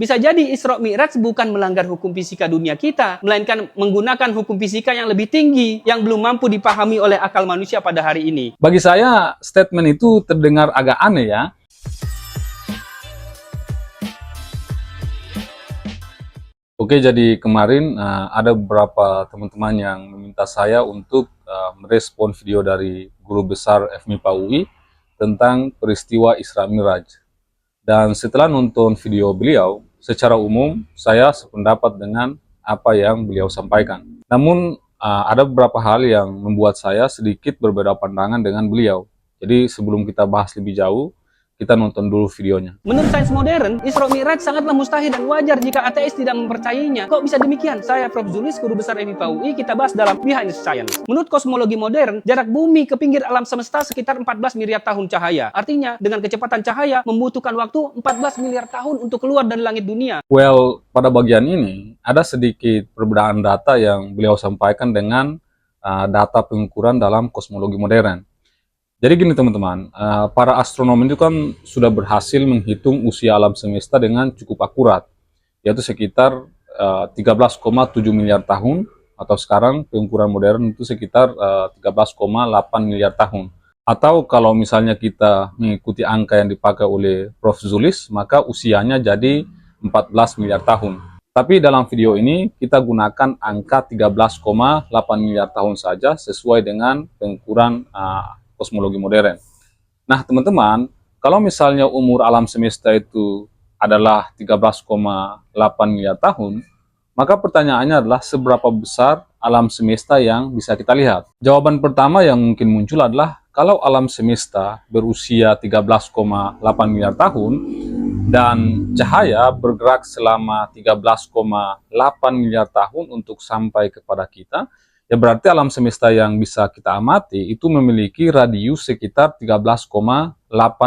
Bisa jadi Isra Mi'raj bukan melanggar hukum fisika dunia kita, melainkan menggunakan hukum fisika yang lebih tinggi, yang belum mampu dipahami oleh akal manusia pada hari ini. Bagi saya, statement itu terdengar agak aneh ya. Oke, jadi kemarin ada beberapa teman-teman yang meminta saya untuk merespon video dari Guru Besar FMIPA UI tentang peristiwa Isra Mi'raj. Dan setelah nonton video beliau, secara umum saya sependapat dengan apa yang beliau sampaikan. Namun ada beberapa hal yang membuat saya sedikit berbeda pandangan dengan beliau. Jadi sebelum kita bahas lebih jauh, kita nonton dulu videonya. Menurut sains modern, Isra Mi'raj sangatlah mustahil dan wajar jika ateis tidak mempercayainya. Kok bisa demikian? Saya Prof. Zulis, Guru Besar FMIPA UI, kita bahas dalam Behind Science. Menurut kosmologi modern, jarak bumi ke pinggir alam semesta sekitar 14 miliar tahun cahaya. Artinya, dengan kecepatan cahaya membutuhkan waktu 14 miliar tahun untuk keluar dari langit dunia. Well, pada bagian ini, ada sedikit perbedaan data yang beliau sampaikan dengan data pengukuran dalam kosmologi modern. Jadi gini teman-teman, para astronom itu kan sudah berhasil menghitung usia alam semesta dengan cukup akurat, yaitu sekitar 13,7 miliar tahun, atau sekarang pengukuran modern itu sekitar 13,8 miliar tahun. Atau kalau misalnya kita mengikuti angka yang dipakai oleh Prof. Zulis, maka usianya jadi 14 miliar tahun. Tapi dalam video ini kita gunakan angka 13,8 miliar tahun saja sesuai dengan pengukuran kosmologi modern. Nah teman-teman, kalau misalnya umur alam semesta itu adalah 13,8 miliar tahun, maka pertanyaannya adalah seberapa besar alam semesta yang bisa kita lihat? Jawaban pertama yang mungkin muncul adalah kalau alam semesta berusia 13,8 miliar tahun dan cahaya bergerak selama 13,8 miliar tahun untuk sampai kepada kita, ya berarti alam semesta yang bisa kita amati itu memiliki radius sekitar 13,8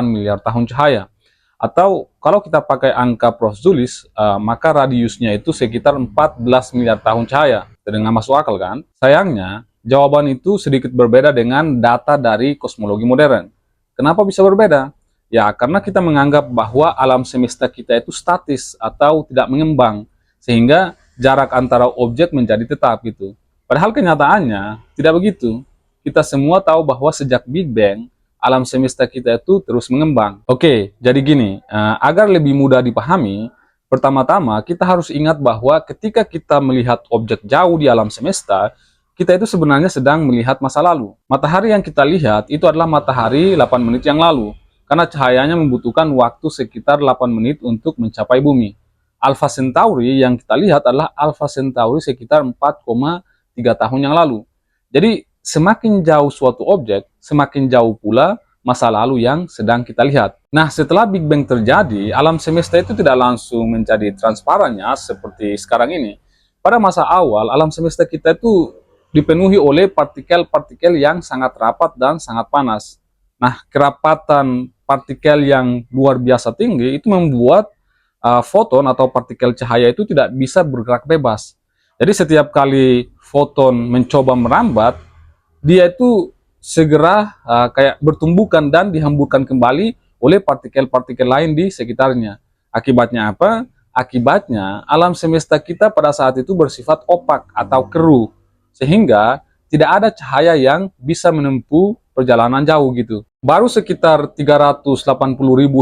miliar tahun cahaya. Atau kalau kita pakai angka Prof. Zulis, maka radiusnya itu sekitar 14 miliar tahun cahaya. Terdengar masuk akal kan? Sayangnya, jawaban itu sedikit berbeda dengan data dari kosmologi modern. Kenapa bisa berbeda? Ya, karena kita menganggap bahwa alam semesta kita itu statis atau tidak mengembang, sehingga jarak antara objek menjadi tetap gitu. Padahal kenyataannya tidak begitu. Kita semua tahu bahwa sejak Big Bang, alam semesta kita itu terus mengembang. Oke, jadi gini, agar lebih mudah dipahami, pertama-tama kita harus ingat bahwa ketika kita melihat objek jauh di alam semesta, kita itu sebenarnya sedang melihat masa lalu. Matahari yang kita lihat itu adalah matahari 8 menit yang lalu, karena cahayanya membutuhkan waktu sekitar 8 menit untuk mencapai bumi. Alpha Centauri yang kita lihat adalah Alpha Centauri sekitar 4,3 tahun yang lalu. Jadi semakin jauh suatu objek, semakin jauh pula masa lalu yang sedang kita lihat. Nah, setelah Big Bang terjadi, alam semesta itu tidak langsung menjadi transparannya seperti sekarang ini. Pada masa awal, alam semesta kita itu dipenuhi oleh partikel-partikel yang sangat rapat dan sangat panas. Nah, kerapatan partikel yang luar biasa tinggi itu membuat foton atau partikel cahaya itu tidak bisa bergerak bebas. Jadi setiap kali foton mencoba merambat, dia itu segera kayak bertumbukan dan dihamburkan kembali oleh partikel-partikel lain di sekitarnya. Akibatnya apa? Akibatnya alam semesta kita pada saat itu bersifat opak atau keruh, sehingga tidak ada cahaya yang bisa menempuh perjalanan jauh gitu. Baru sekitar 380.000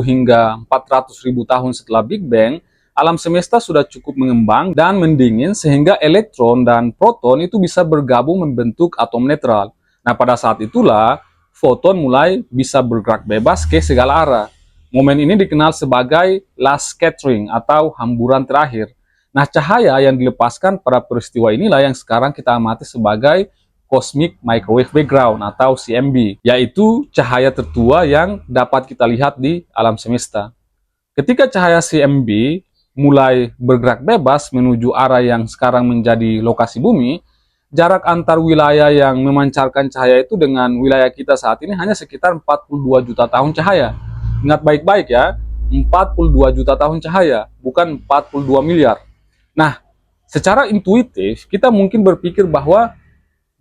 hingga 400.000 tahun setelah Big Bang, alam semesta sudah cukup mengembang dan mendingin sehingga elektron dan proton itu bisa bergabung membentuk atom netral. Nah, pada saat itulah foton mulai bisa bergerak bebas ke segala arah. Momen ini dikenal sebagai last scattering atau hamburan terakhir. Nah, cahaya yang dilepaskan pada peristiwa inilah yang sekarang kita amati sebagai Cosmic Microwave Background atau CMB, yaitu cahaya tertua yang dapat kita lihat di alam semesta. Ketika cahaya CMB mulai bergerak bebas menuju arah yang sekarang menjadi lokasi bumi, jarak antar wilayah yang memancarkan cahaya itu dengan wilayah kita saat ini hanya sekitar 42 juta tahun cahaya. Ingat baik-baik ya, 42 juta tahun cahaya, bukan 42 miliar. Nah, secara intuitif, kita mungkin berpikir bahwa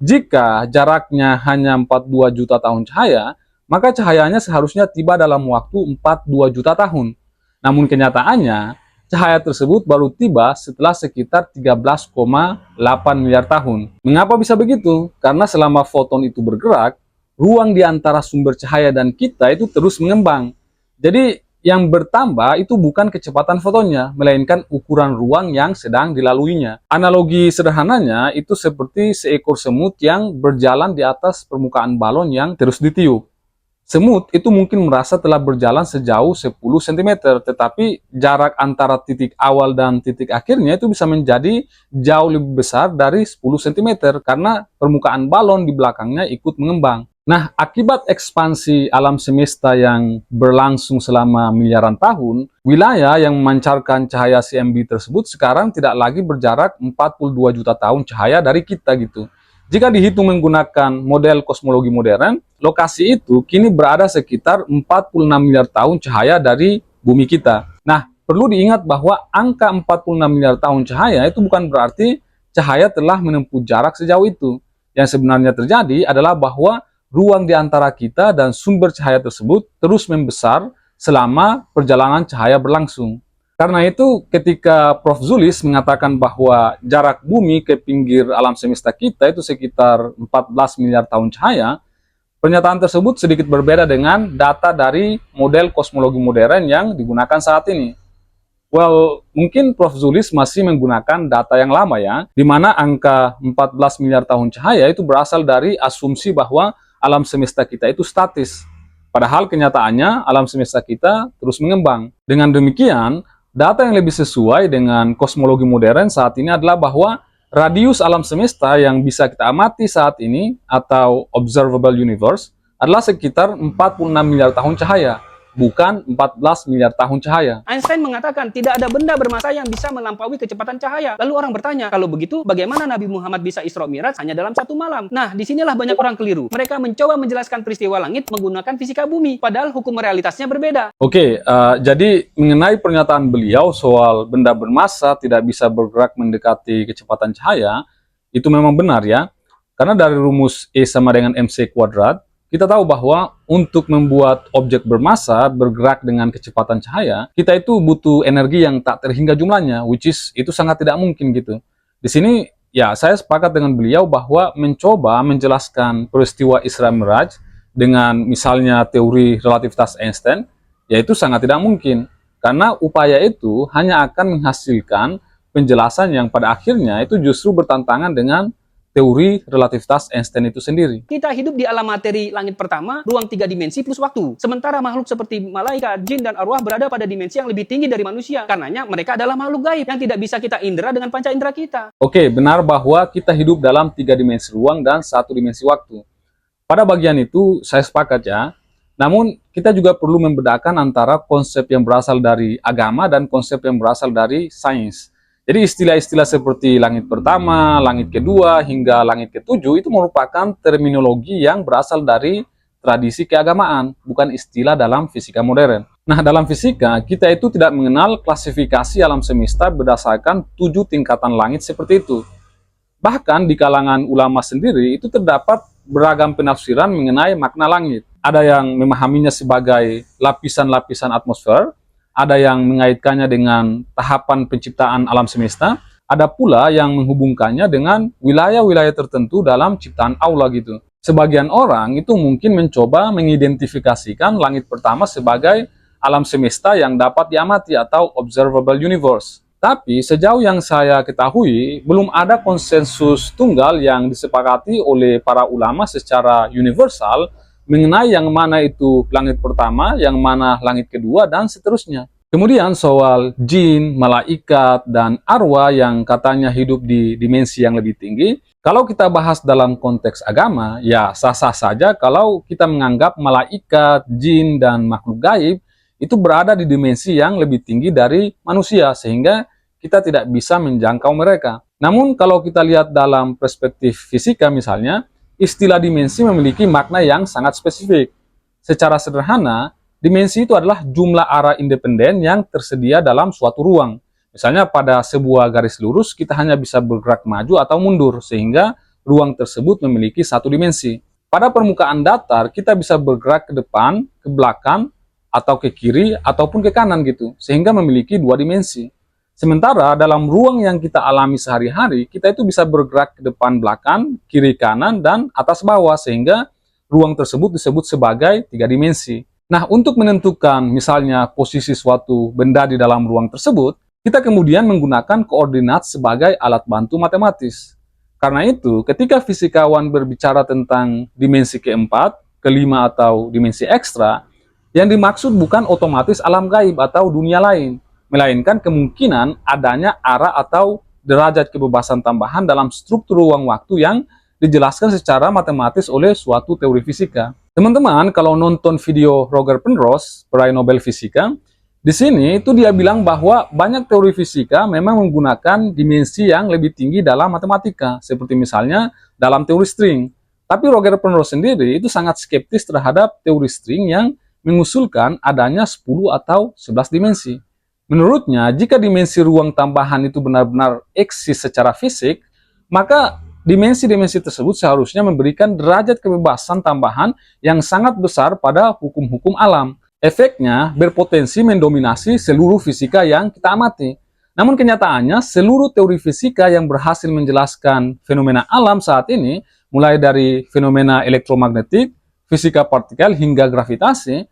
jika jaraknya hanya 42 juta tahun cahaya, maka cahayanya seharusnya tiba dalam waktu 42 juta tahun. Namun kenyataannya, cahaya tersebut baru tiba setelah sekitar 13,8 miliar tahun. Mengapa bisa begitu? Karena selama foton itu bergerak, ruang di antara sumber cahaya dan kita itu terus mengembang. Jadi yang bertambah itu bukan kecepatan fotonnya, melainkan ukuran ruang yang sedang dilaluinya. Analogi sederhananya itu seperti seekor semut yang berjalan di atas permukaan balon yang terus ditiup. Semut itu mungkin merasa telah berjalan sejauh 10 cm, tetapi jarak antara titik awal dan titik akhirnya itu bisa menjadi jauh lebih besar dari 10 cm karena permukaan balon di belakangnya ikut mengembang. Nah, akibat ekspansi alam semesta yang berlangsung selama miliaran tahun, wilayah yang memancarkan cahaya CMB tersebut sekarang tidak lagi berjarak 42 juta tahun cahaya dari kita gitu. Jika dihitung menggunakan model kosmologi modern, lokasi itu kini berada sekitar 46 miliar tahun cahaya dari bumi kita. Nah, perlu diingat bahwa angka 46 miliar tahun cahaya itu bukan berarti cahaya telah menempuh jarak sejauh itu. Yang sebenarnya terjadi adalah bahwa ruang di antara kita dan sumber cahaya tersebut terus membesar selama perjalanan cahaya berlangsung. Karena itu, ketika Prof. Zulis mengatakan bahwa jarak bumi ke pinggir alam semesta kita itu sekitar 14 miliar tahun cahaya, pernyataan tersebut sedikit berbeda dengan data dari model kosmologi modern yang digunakan saat ini. Well, mungkin Prof. Zulis masih menggunakan data yang lama ya, di mana angka 14 miliar tahun cahaya itu berasal dari asumsi bahwa alam semesta kita itu statis. Padahal kenyataannya alam semesta kita terus mengembang. Dengan demikian, data yang lebih sesuai dengan kosmologi modern saat ini adalah bahwa radius alam semesta yang bisa kita amati saat ini atau observable universe adalah sekitar 46 miliar tahun cahaya, bukan 14 miliar tahun cahaya. Einstein mengatakan tidak ada benda bermassa yang bisa melampaui kecepatan cahaya. Lalu orang bertanya, kalau begitu bagaimana Nabi Muhammad bisa Isra Mi'raj hanya dalam satu malam? Nah, disinilah banyak orang keliru. Mereka mencoba menjelaskan peristiwa langit menggunakan fisika bumi, padahal hukum realitasnya berbeda. Oke, jadi mengenai pernyataan beliau soal benda bermassa tidak bisa bergerak mendekati kecepatan cahaya, itu memang benar ya. Karena dari rumus E sama dengan MC kuadrat, kita tahu bahwa untuk membuat objek bermassa bergerak dengan kecepatan cahaya, kita itu butuh energi yang tak terhingga jumlahnya, which is itu sangat tidak mungkin gitu. Di sini ya saya sepakat dengan beliau bahwa mencoba menjelaskan peristiwa Isra Mi'raj dengan misalnya teori relativitas Einstein, ya itu sangat tidak mungkin. Karena upaya itu hanya akan menghasilkan penjelasan yang pada akhirnya itu justru bertentangan dengan teori relativitas Einstein itu sendiri. Kita hidup di alam materi langit pertama, ruang 3 dimensi plus waktu. Sementara makhluk seperti malaikat, jin, dan arwah berada pada dimensi yang lebih tinggi dari manusia. Karenanya mereka adalah makhluk gaib yang tidak bisa kita indera dengan panca indera kita. Oke, benar bahwa kita hidup dalam 3 dimensi ruang dan 1 dimensi waktu. Pada bagian itu saya sepakat ya. Namun kita juga perlu membedakan antara konsep yang berasal dari agama dan konsep yang berasal dari sains. Jadi istilah-istilah seperti langit pertama, langit kedua, hingga langit ketujuh itu merupakan terminologi yang berasal dari tradisi keagamaan, bukan istilah dalam fisika modern. Nah, dalam fisika, kita itu tidak mengenal klasifikasi alam semesta berdasarkan 7 tingkatan langit seperti itu. Bahkan di kalangan ulama sendiri itu terdapat beragam penafsiran mengenai makna langit. Ada yang memahaminya sebagai lapisan-lapisan atmosfer, ada yang mengaitkannya dengan tahapan penciptaan alam semesta, ada pula yang menghubungkannya dengan wilayah-wilayah tertentu dalam ciptaan Allah gitu. Sebagian orang itu mungkin mencoba mengidentifikasikan langit pertama sebagai alam semesta yang dapat diamati atau observable universe. Tapi sejauh yang saya ketahui, belum ada konsensus tunggal yang disepakati oleh para ulama secara universal mengenai yang mana itu langit pertama, yang mana langit kedua, dan seterusnya. Kemudian soal jin, malaikat, dan arwah yang katanya hidup di dimensi yang lebih tinggi, kalau kita bahas dalam konteks agama, ya sah-sah saja kalau kita menganggap malaikat, jin, dan makhluk gaib itu berada di dimensi yang lebih tinggi dari manusia, sehingga kita tidak bisa menjangkau mereka. Namun kalau kita lihat dalam perspektif fisika misalnya, istilah dimensi memiliki makna yang sangat spesifik. Secara sederhana, dimensi itu adalah jumlah arah independen yang tersedia dalam suatu ruang. Misalnya pada sebuah garis lurus, kita hanya bisa bergerak maju atau mundur, sehingga ruang tersebut memiliki satu dimensi. Pada permukaan datar, kita bisa bergerak ke depan, ke belakang, atau ke kiri, ataupun ke kanan gitu, sehingga memiliki 2 dimensi. Sementara dalam ruang yang kita alami sehari-hari, kita itu bisa bergerak ke depan belakang, kiri kanan, dan atas bawah, sehingga ruang tersebut disebut sebagai 3 dimensi. Nah, untuk menentukan misalnya posisi suatu benda di dalam ruang tersebut, kita kemudian menggunakan koordinat sebagai alat bantu matematis. Karena itu, ketika fisikawan berbicara tentang dimensi keempat, kelima, atau dimensi ekstra, yang dimaksud bukan otomatis alam gaib atau dunia lain, melainkan kemungkinan adanya arah atau derajat kebebasan tambahan dalam struktur ruang waktu yang dijelaskan secara matematis oleh suatu teori fisika. Teman-teman, kalau nonton video Roger Penrose, peraih Nobel Fisika, di sini itu dia bilang bahwa banyak teori fisika memang menggunakan dimensi yang lebih tinggi dalam matematika, seperti misalnya dalam teori string. Tapi Roger Penrose sendiri itu sangat skeptis terhadap teori string yang mengusulkan adanya 10 atau 11 dimensi. Menurutnya, jika dimensi ruang tambahan itu benar-benar eksis secara fisik, maka dimensi-dimensi tersebut seharusnya memberikan derajat kebebasan tambahan yang sangat besar pada hukum-hukum alam. Efeknya berpotensi mendominasi seluruh fisika yang kita amati. Namun kenyataannya, seluruh teori fisika yang berhasil menjelaskan fenomena alam saat ini, mulai dari fenomena elektromagnetik, fisika partikel, hingga gravitasi,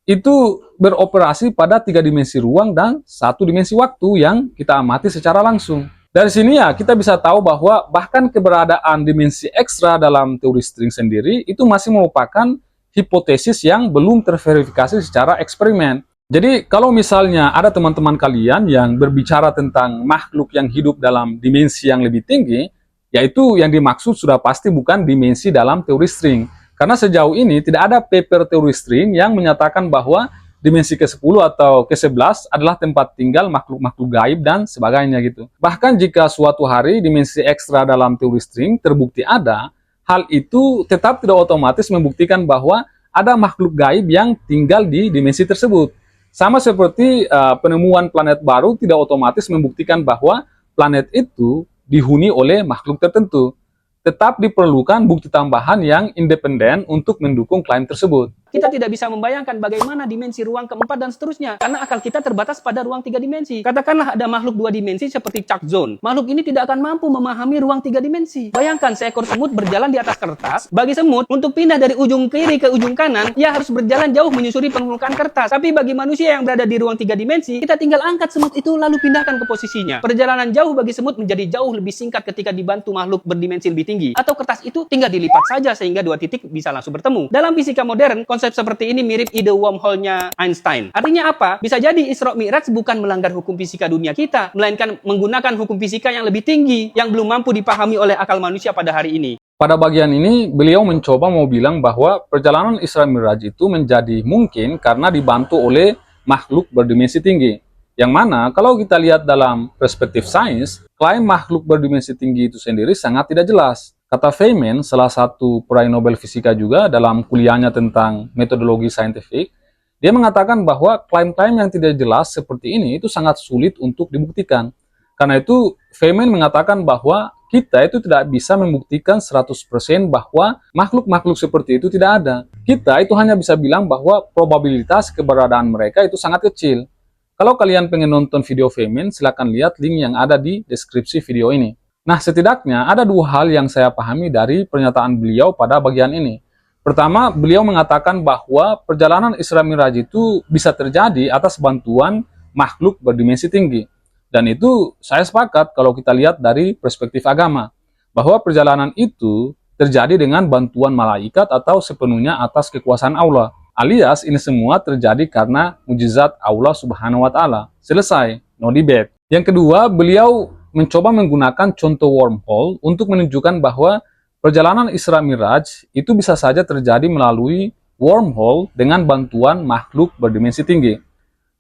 itu beroperasi pada 3 dimensi ruang dan 1 dimensi waktu yang kita amati secara langsung. Dari sini ya kita bisa tahu bahwa bahkan keberadaan dimensi ekstra dalam teori string sendiri itu masih merupakan hipotesis yang belum terverifikasi secara eksperimen. Jadi kalau misalnya ada teman-teman kalian yang berbicara tentang makhluk yang hidup dalam dimensi yang lebih tinggi, yaitu yang dimaksud sudah pasti bukan dimensi dalam teori string. Karena sejauh ini tidak ada paper teori string yang menyatakan bahwa dimensi ke-10 atau ke-11 adalah tempat tinggal makhluk-makhluk gaib dan sebagainya gitu. Bahkan jika suatu hari dimensi ekstra dalam teori string terbukti ada, hal itu tetap tidak otomatis membuktikan bahwa ada makhluk gaib yang tinggal di dimensi tersebut. Sama seperti penemuan planet baru tidak otomatis membuktikan bahwa planet itu dihuni oleh makhluk tertentu. Tetap diperlukan bukti tambahan yang independen untuk mendukung klaim tersebut. Kita tidak bisa membayangkan bagaimana dimensi ruang keempat dan seterusnya, karena akal kita terbatas pada ruang 3 dimensi. Katakanlah ada makhluk 2 dimensi seperti Chuck Zone. Makhluk ini tidak akan mampu memahami ruang 3 dimensi. Bayangkan seekor semut berjalan di atas kertas. Bagi semut, untuk pindah dari ujung kiri ke ujung kanan, ia harus berjalan jauh menyusuri permukaan kertas. Tapi bagi manusia yang berada di ruang 3 dimensi, kita tinggal angkat semut itu lalu pindahkan ke posisinya. Perjalanan jauh bagi semut menjadi jauh lebih singkat ketika dibantu makhluk berdimensi lebih tinggi. Atau kertas itu tinggal dilipat saja sehingga 2 titik bisa langsung bertemu. Dalam fisika modern, konsep seperti ini mirip ide wormhole-nya Einstein. Artinya apa? Bisa jadi Isra Mi'raj bukan melanggar hukum fisika dunia kita, melainkan menggunakan hukum fisika yang lebih tinggi, yang belum mampu dipahami oleh akal manusia pada hari ini. Pada bagian ini, beliau mencoba mau bilang bahwa perjalanan Isra Mi'raj itu menjadi mungkin karena dibantu oleh makhluk berdimensi tinggi. Yang mana, kalau kita lihat dalam perspektif sains, klaim makhluk berdimensi tinggi itu sendiri sangat tidak jelas. Kata Feynman, salah satu peraih Nobel Fisika juga dalam kuliahnya tentang metodologi saintifik, dia mengatakan bahwa klaim-klaim yang tidak jelas seperti ini itu sangat sulit untuk dibuktikan. Karena itu, Feynman mengatakan bahwa kita itu tidak bisa membuktikan 100% bahwa makhluk-makhluk seperti itu tidak ada. Kita itu hanya bisa bilang bahwa probabilitas keberadaan mereka itu sangat kecil. Kalau kalian pengen nonton video Feynman, silakan lihat link yang ada di deskripsi video ini. Nah, setidaknya ada 2 hal yang saya pahami dari pernyataan beliau pada bagian ini. Pertama, beliau mengatakan bahwa perjalanan Isra Mi'raj itu bisa terjadi atas bantuan makhluk berdimensi tinggi. Dan itu saya sepakat kalau kita lihat dari perspektif agama, bahwa perjalanan itu terjadi dengan bantuan malaikat atau sepenuhnya atas kekuasaan Allah. Alias ini semua terjadi karena mujizat Allah Subhanahu wa Ta'ala. Selesai, no debate. Yang kedua, beliau mencoba menggunakan contoh wormhole untuk menunjukkan bahwa perjalanan Isra Mi'raj itu bisa saja terjadi melalui wormhole dengan bantuan makhluk berdimensi tinggi.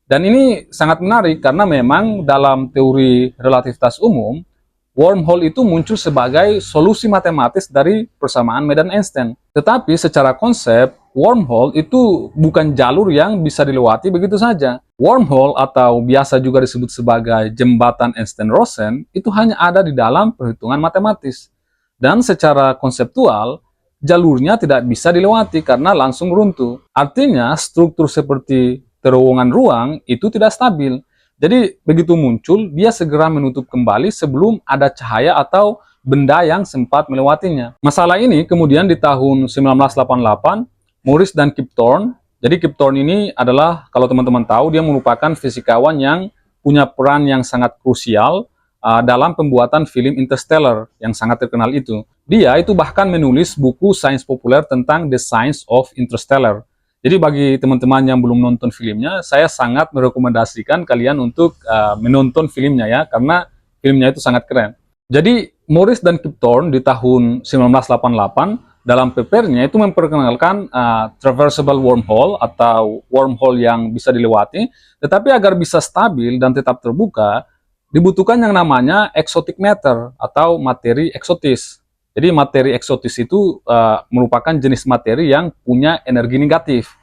Dan ini sangat menarik karena memang dalam teori relativitas umum, wormhole itu muncul sebagai solusi matematis dari persamaan medan Einstein. Tetapi secara konsep, wormhole itu bukan jalur yang bisa dilewati begitu saja. Wormhole atau biasa juga disebut sebagai jembatan Einstein-Rosen itu hanya ada di dalam perhitungan matematis. Dan secara konseptual, jalurnya tidak bisa dilewati karena langsung runtuh. Artinya, struktur seperti terowongan ruang itu tidak stabil. Jadi begitu muncul, dia segera menutup kembali sebelum ada cahaya atau benda yang sempat melewatinya. Masalah ini kemudian di tahun 1988, Morris dan Kip Thorne. Jadi Kip Thorne ini adalah, kalau teman-teman tahu, dia merupakan fisikawan yang punya peran yang sangat krusial dalam pembuatan film Interstellar yang sangat terkenal itu. Dia itu bahkan menulis buku sains populer tentang The Science of Interstellar. Jadi bagi teman-teman yang belum nonton filmnya, saya sangat merekomendasikan kalian untuk menonton filmnya ya, karena filmnya itu sangat keren. Jadi Morris dan Kip Thorne di tahun 1988 dalam papernya itu memperkenalkan traversable wormhole atau wormhole yang bisa dilewati, tetapi agar bisa stabil dan tetap terbuka, dibutuhkan yang namanya exotic matter atau materi eksotis. Jadi materi eksotis itu merupakan jenis materi yang punya energi negatif.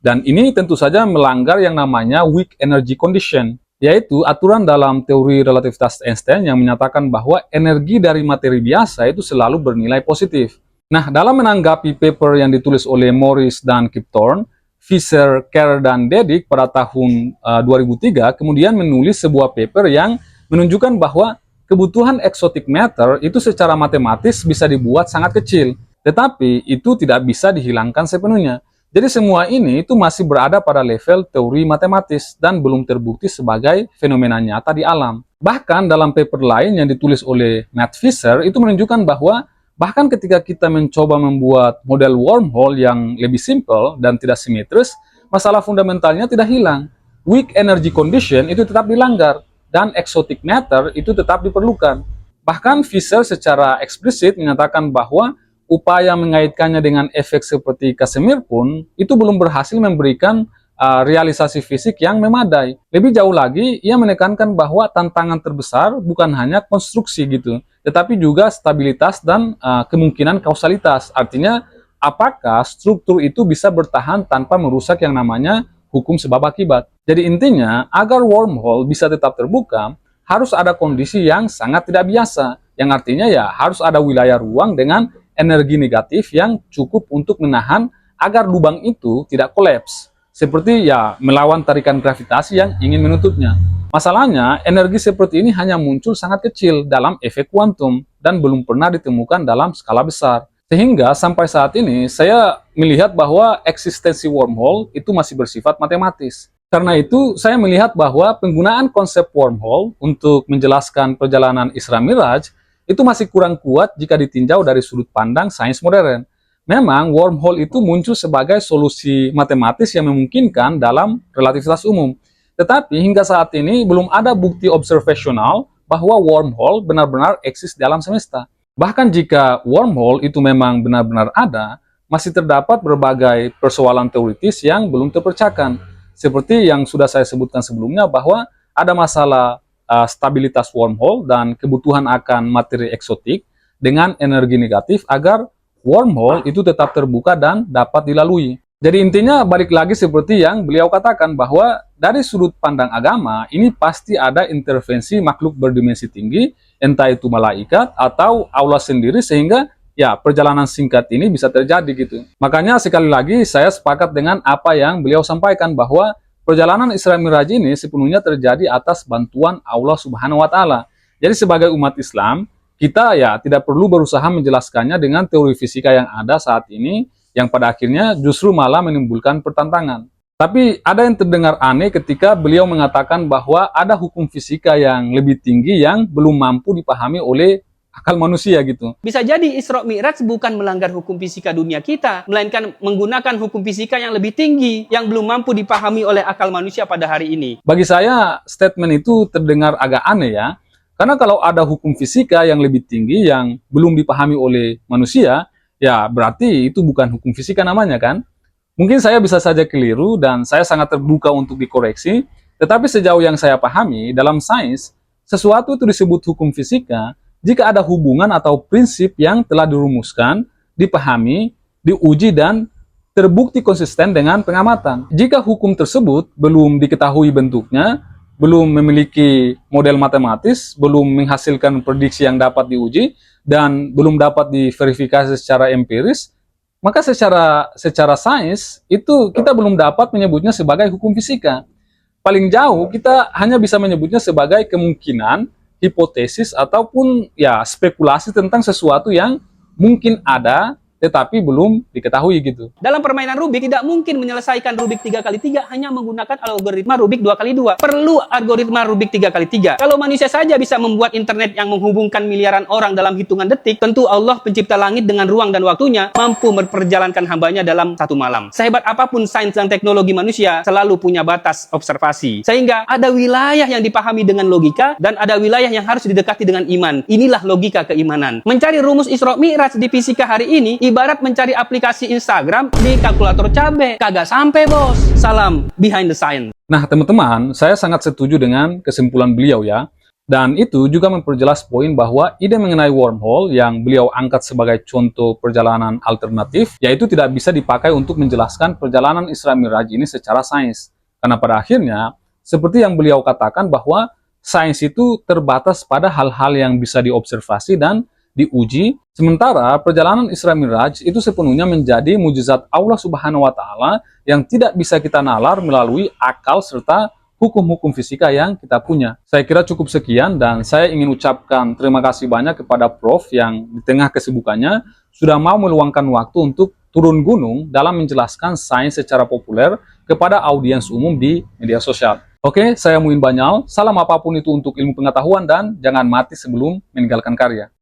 Dan ini tentu saja melanggar yang namanya weak energy condition, yaitu aturan dalam teori relativitas Einstein yang menyatakan bahwa energi dari materi biasa itu selalu bernilai positif. Nah, dalam menanggapi paper yang ditulis oleh Morris dan Kip Thorne, Fisher, Kerr, dan Dedick pada tahun 2003 kemudian menulis sebuah paper yang menunjukkan bahwa kebutuhan exotic matter itu secara matematis bisa dibuat sangat kecil, tetapi itu tidak bisa dihilangkan sepenuhnya. Jadi semua ini itu masih berada pada level teori matematis dan belum terbukti sebagai fenomena nyata di alam. Bahkan dalam paper lain yang ditulis oleh Matt Fisher itu menunjukkan bahwa bahkan ketika kita mencoba membuat model wormhole yang lebih simple dan tidak simetris, masalah fundamentalnya tidak hilang. Weak energy condition itu tetap dilanggar dan exotic matter itu tetap diperlukan. Bahkan Fisher secara eksplisit menyatakan bahwa upaya mengaitkannya dengan efek seperti Casimir pun itu belum berhasil memberikan realisasi fisik yang memadai. Lebih jauh lagi, ia menekankan bahwa tantangan terbesar bukan hanya konstruksi gitu, tetapi juga stabilitas dan kemungkinan kausalitas. Artinya, apakah struktur itu bisa bertahan tanpa merusak yang namanya hukum sebab akibat. Jadi intinya, agar wormhole bisa tetap terbuka, harus ada kondisi yang sangat tidak biasa, yang artinya ya harus ada wilayah ruang dengan energi negatif yang cukup untuk menahan agar lubang itu tidak kolaps. Seperti ya melawan tarikan gravitasi yang ingin menutupnya. Masalahnya, energi seperti ini hanya muncul sangat kecil dalam efek kuantum dan belum pernah ditemukan dalam skala besar. Sehingga sampai saat ini saya melihat bahwa eksistensi wormhole itu masih bersifat matematis. Karena itu saya melihat bahwa penggunaan konsep wormhole untuk menjelaskan perjalanan Isra Miraj itu masih kurang kuat jika ditinjau dari sudut pandang sains modern. Memang wormhole itu muncul sebagai solusi matematis yang memungkinkan dalam relativitas umum. Tetapi hingga saat ini belum ada bukti observasional bahwa wormhole benar-benar eksis dalam semesta. Bahkan jika wormhole itu memang benar-benar ada, masih terdapat berbagai persoalan teoritis yang belum terpecahkan. Seperti yang sudah saya sebutkan sebelumnya bahwa ada masalah stabilitas wormhole dan kebutuhan akan materi eksotik dengan energi negatif agar wormhole itu tetap terbuka dan dapat dilalui. Jadi intinya balik lagi seperti yang beliau katakan bahwa dari sudut pandang agama ini pasti ada intervensi makhluk berdimensi tinggi, entah itu malaikat atau Allah sendiri, sehingga ya perjalanan singkat ini bisa terjadi gitu. Makanya sekali lagi saya sepakat dengan apa yang beliau sampaikan bahwa perjalanan Isra Miraj ini sepenuhnya terjadi atas bantuan Allah Subhanahu wa Ta'ala. Jadi sebagai umat Islam, kita ya tidak perlu berusaha menjelaskannya dengan teori fisika yang ada saat ini, yang pada akhirnya justru malah menimbulkan pertentangan. Tapi ada yang terdengar aneh ketika beliau mengatakan bahwa ada hukum fisika yang lebih tinggi yang belum mampu dipahami oleh akal manusia gitu. Bisa jadi Isra Mi'raj bukan melanggar hukum fisika dunia kita, melainkan menggunakan hukum fisika yang lebih tinggi, yang belum mampu dipahami oleh akal manusia pada hari ini. Bagi saya, statement itu terdengar agak aneh ya, karena kalau ada hukum fisika yang lebih tinggi yang belum dipahami oleh manusia, ya berarti itu bukan hukum fisika namanya kan? Mungkin saya bisa saja keliru dan saya sangat terbuka untuk dikoreksi, tetapi sejauh yang saya pahami, dalam sains, sesuatu itu disebut hukum fisika jika ada hubungan atau prinsip yang telah dirumuskan, dipahami, diuji, dan terbukti konsisten dengan pengamatan. Jika hukum tersebut belum diketahui bentuknya, belum memiliki model matematis, belum menghasilkan prediksi yang dapat diuji, dan belum dapat diverifikasi secara empiris, maka secara sains itu kita belum dapat menyebutnya sebagai hukum fisika. paling jauh kita hanya bisa menyebutnya sebagai kemungkinan, hipotesis, ataupun ya spekulasi tentang sesuatu yang mungkin ada tetapi belum diketahui gitu. Dalam permainan Rubik tidak mungkin menyelesaikan Rubik 3x3 hanya menggunakan algoritma Rubik 2x2. Perlu algoritma Rubik 3x3. Kalau manusia saja bisa membuat internet yang menghubungkan miliaran orang dalam hitungan detik, tentu Allah pencipta langit dengan ruang dan waktunya mampu memperjalankan hambanya dalam satu malam. Sehebat apapun sains dan teknologi manusia selalu punya batas observasi. Sehingga ada wilayah yang dipahami dengan logika dan ada wilayah yang harus didekati dengan iman. Inilah logika keimanan. Mencari rumus Isra Mi'raj di fisika hari ini ibarat mencari aplikasi Instagram di kalkulator cabe. Kagak sampai, bos. Salam behind the science. Nah, teman-teman, saya sangat setuju dengan kesimpulan beliau ya. Dan itu juga memperjelas poin bahwa ide mengenai wormhole yang beliau angkat sebagai contoh perjalanan alternatif, yaitu tidak bisa dipakai untuk menjelaskan perjalanan Isra Mi'raj ini secara sains. Karena pada akhirnya, seperti yang beliau katakan bahwa sains itu terbatas pada hal-hal yang bisa diobservasi dan diuji, sementara perjalanan Isra Mi'raj itu sepenuhnya menjadi mujizat Allah Subhanahu wa Ta'ala yang tidak bisa kita nalar melalui akal serta hukum-hukum fisika yang kita punya. Saya kira cukup sekian dan saya ingin ucapkan terima kasih banyak kepada Prof yang di tengah kesibukannya sudah mau meluangkan waktu untuk turun gunung dalam menjelaskan sains secara populer kepada audiens umum di media sosial. Oke, saya Muin Banyal. Salam apapun itu untuk ilmu pengetahuan dan jangan mati sebelum meninggalkan karya.